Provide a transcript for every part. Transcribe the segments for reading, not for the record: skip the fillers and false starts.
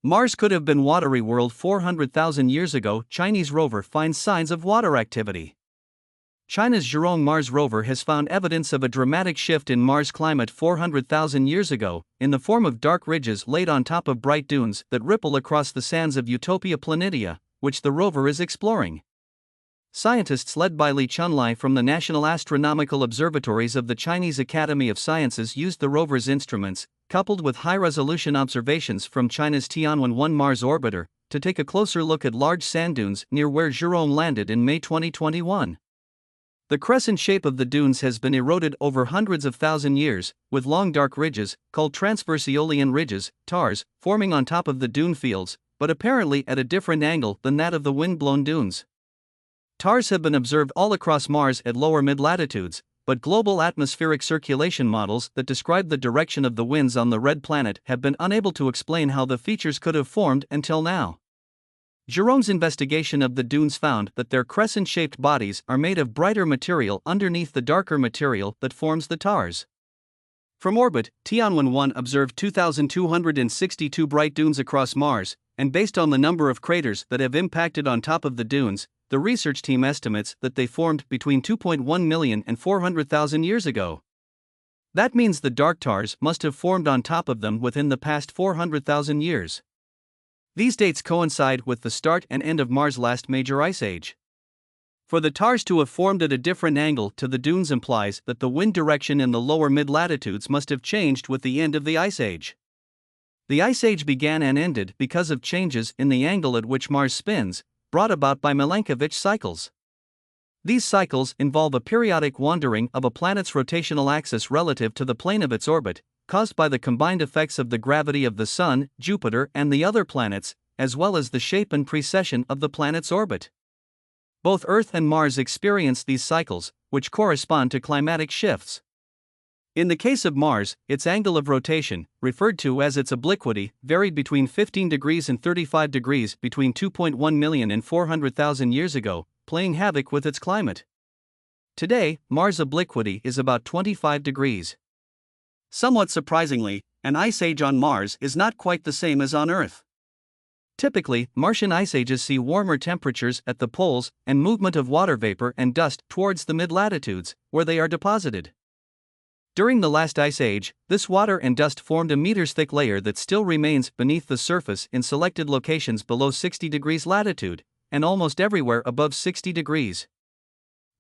Mars could have been watery world 400,000 years ago. Chinese rover finds signs of water activity. China's Zhurong Mars rover has found evidence of a dramatic shift in Mars climate 400,000 years ago, in the form of dark ridges laid on top of bright dunes that ripple across the sands of Utopia Planitia, which the rover is exploring. Scientists led by Li Chunlai from the National Astronomical Observatories of the Chinese Academy of Sciences used the rover's instruments, coupled with high-resolution observations from China's Tianwen-1 Mars orbiter, to take a closer look at large sand dunes near where Zhurong landed in May 2021. The crescent shape of the dunes has been eroded over hundreds of thousand years, with long dark ridges, called transverse aeolian ridges, TARs, forming on top of the dune fields, but apparently at a different angle than that of the wind-blown dunes. TARs have been observed all across Mars at lower mid-latitudes, but global atmospheric circulation models that describe the direction of the winds on the red planet have been unable to explain how the features could have formed until now. Zhurong's investigation of the dunes found that their crescent-shaped bodies are made of brighter material underneath the darker material that forms the TARs. From orbit, Tianwen-1 observed 2,262 bright dunes across Mars, and based on the number of craters that have impacted on top of the dunes, the research team estimates that they formed between 2.1 million and 400,000 years ago. That means the dark TARs must have formed on top of them within the past 400,000 years. These dates coincide with the start and end of Mars' last major ice age. For the TARs to have formed at a different angle to the dunes implies that the wind direction in the lower mid-latitudes must have changed with the end of the ice age. The ice age began and ended because of changes in the angle at which Mars spins, brought about by Milankovitch cycles. These cycles involve a periodic wandering of a planet's rotational axis relative to the plane of its orbit, caused by the combined effects of the gravity of the Sun, Jupiter, and the other planets, as well as the shape and precession of the planet's orbit. Both Earth and Mars experience these cycles, which correspond to climatic shifts. In the case of Mars, its angle of rotation, referred to as its obliquity, varied between 15 degrees and 35 degrees between 2.1 million and 400,000 years ago, playing havoc with its climate. Today, Mars' obliquity is about 25 degrees. Somewhat surprisingly, an ice age on Mars is not quite the same as on Earth. Typically, Martian ice ages see warmer temperatures at the poles and movement of water vapor and dust towards the mid-latitudes, where they are deposited. During the last ice age, this water and dust formed a meters-thick layer that still remains beneath the surface in selected locations below 60 degrees latitude, and almost everywhere above 60 degrees.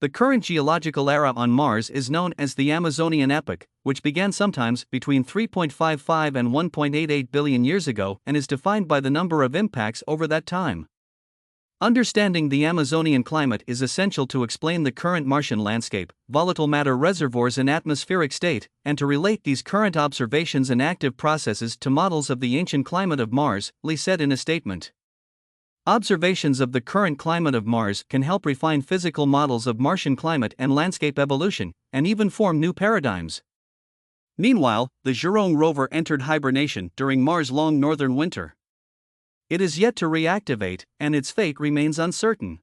The current geological era on Mars is known as the Amazonian epoch, which began sometimes between 3.55 and 1.88 billion years ago and is defined by the number of impacts over that time. Understanding the Amazonian climate is essential to explain the current Martian landscape, volatile matter reservoirs and atmospheric state, and to relate these current observations and active processes to models of the ancient climate of Mars, Li said in a statement. Observations of the current climate of Mars can help refine physical models of Martian climate and landscape evolution, and even form new paradigms. Meanwhile, the Zhurong rover entered hibernation during Mars' long northern winter. It is yet to reactivate, and its fate remains uncertain.